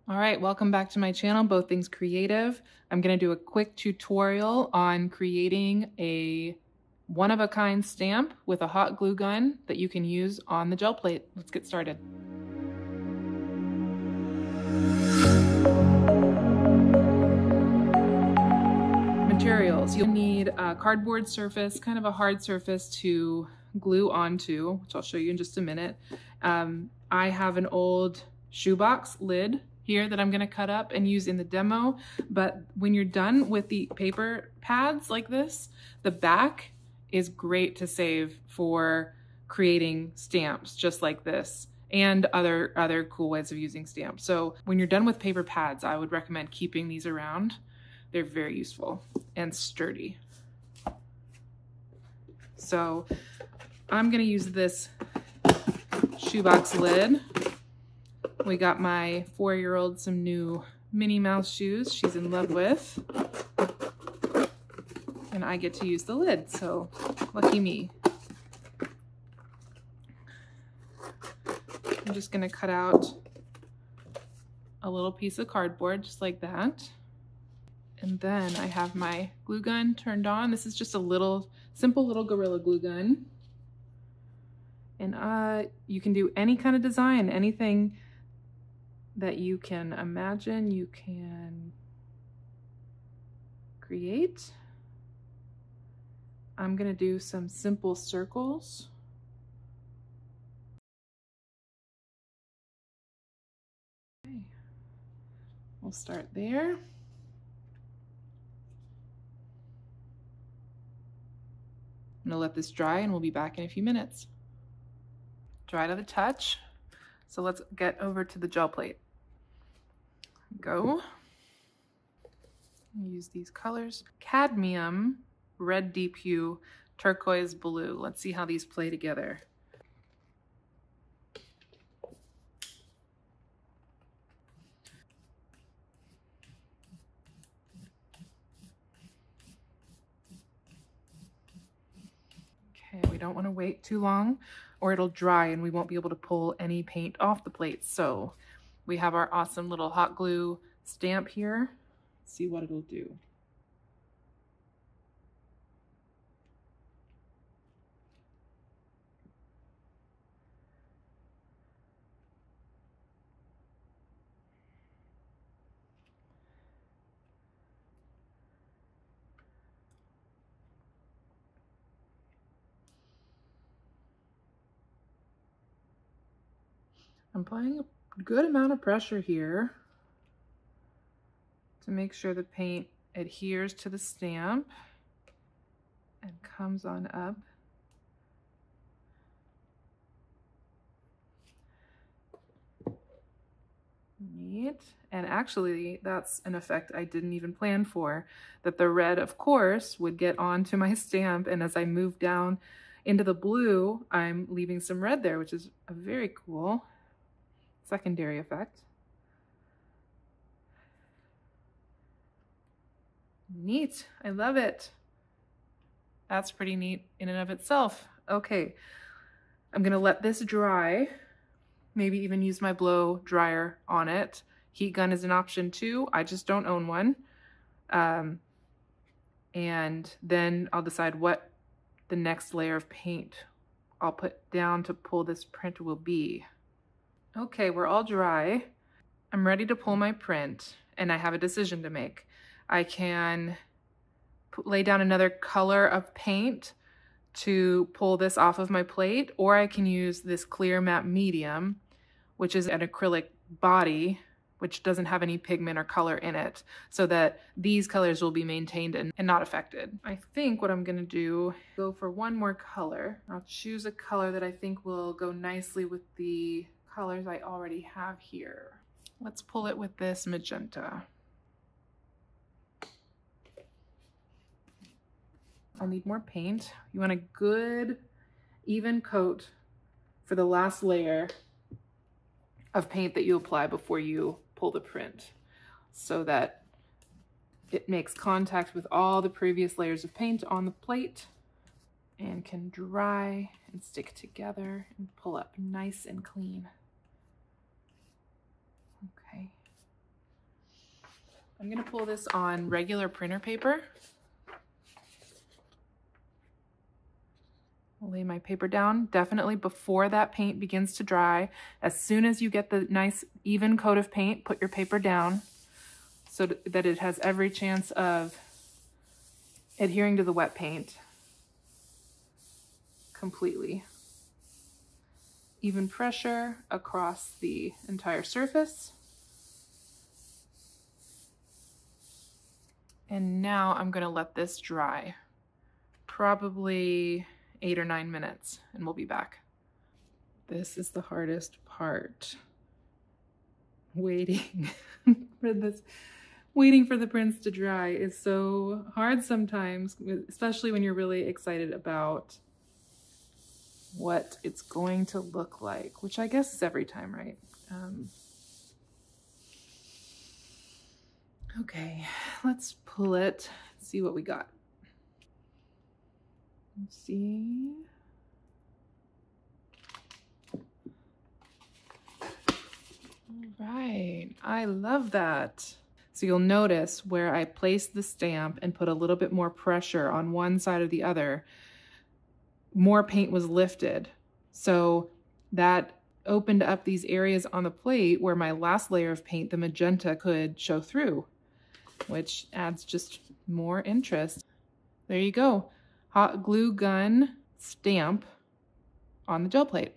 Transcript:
All right, welcome back to my channel, Both Things Creative. I'm gonna do a quick tutorial on creating a one-of-a-kind stamp with a hot glue gun that you can use on the gel plate. Let's get started. Materials. You'll need a cardboard surface, kind of a hard surface to glue onto, which I'll show you in just a minute. I have an old shoebox lid here that I'm gonna cut up and use in the demo, but when you're done with the paper pads like this, the back is great to save for creating stamps just like this and other cool ways of using stamps. So when you're done with paper pads, I would recommend keeping these around. They're very useful and sturdy. So I'm gonna use this shoebox lid. We got my 4-year-old some new Minnie Mouse shoes she's in love with. And I get to use the lid, so lucky me. I'm just gonna cut out a little piece of cardboard just like that. And then I have my glue gun turned on. This is just a simple little Gorilla Glue gun. And you can do any kind of design, anything that you can imagine, you can create. I'm gonna do some simple circles. Okay. We'll start there. I'm gonna let this dry and we'll be back in a few minutes. Dry to the touch. So let's get over to the gel plate. Go. Use these colors. Cadmium, red deep hue, turquoise blue. Let's see how these play together. Okay, we don't want to wait too long or it'll dry and we won't be able to pull any paint off the plate. So we have our awesome little hot glue stamp here. Let's see what it'll do. I'm applying a good amount of pressure here to make sure the paint adheres to the stamp and comes on up. Neat. And actually, that's an effect I didn't even plan for, that the red, of course, would get onto my stamp, and as I move down into the blue, I'm leaving some red there, which is a very cool secondary effect. Neat. I love it. That's pretty neat in and of itself. Okay, I'm gonna let this dry, maybe even use my blow dryer on it. Heat gun is an option too. I just don't own one. And then I'll decide what the next layer of paint I'll put down to pull this print will be. Okay, we're all dry. I'm ready to pull my print and I have a decision to make. I can lay down another color of paint to pull this off of my plate, or I can use this clear matte medium, which is an acrylic body, which doesn't have any pigment or color in it, so that these colors will be maintained and not affected. I think what I'm gonna do, go for one more color. I'll choose a color that I think will go nicely with the colors I already have here. Let's pull it with this magenta. I'll need more paint. You want a good even coat for the last layer of paint that you apply before you pull the print, so that it makes contact with all the previous layers of paint on the plate and can dry and stick together and pull up nice and clean. Okay. I'm gonna pull this on regular printer paper. I'll lay my paper down, definitely before that paint begins to dry. As soon as you get the nice even coat of paint, put your paper down so that it has every chance of adhering to the wet paint completely. Even pressure across the entire surface. And now I'm gonna let this dry, probably 8 or 9 minutes, and we'll be back. This is the hardest part. Waiting for this. Waiting for the prints to dry is so hard sometimes, especially when you're really excited about what it's going to look like, which I guess is every time, right? Okay, let's pull it, see what we got. Let's see. All right, I love that. So you'll notice where I placed the stamp and put a little bit more pressure on one side or the other, more paint was lifted. So that opened up these areas on the plate where my last layer of paint, the magenta, could show through, which adds just more interest. There you go. Hot glue gun stamp on the gel plate.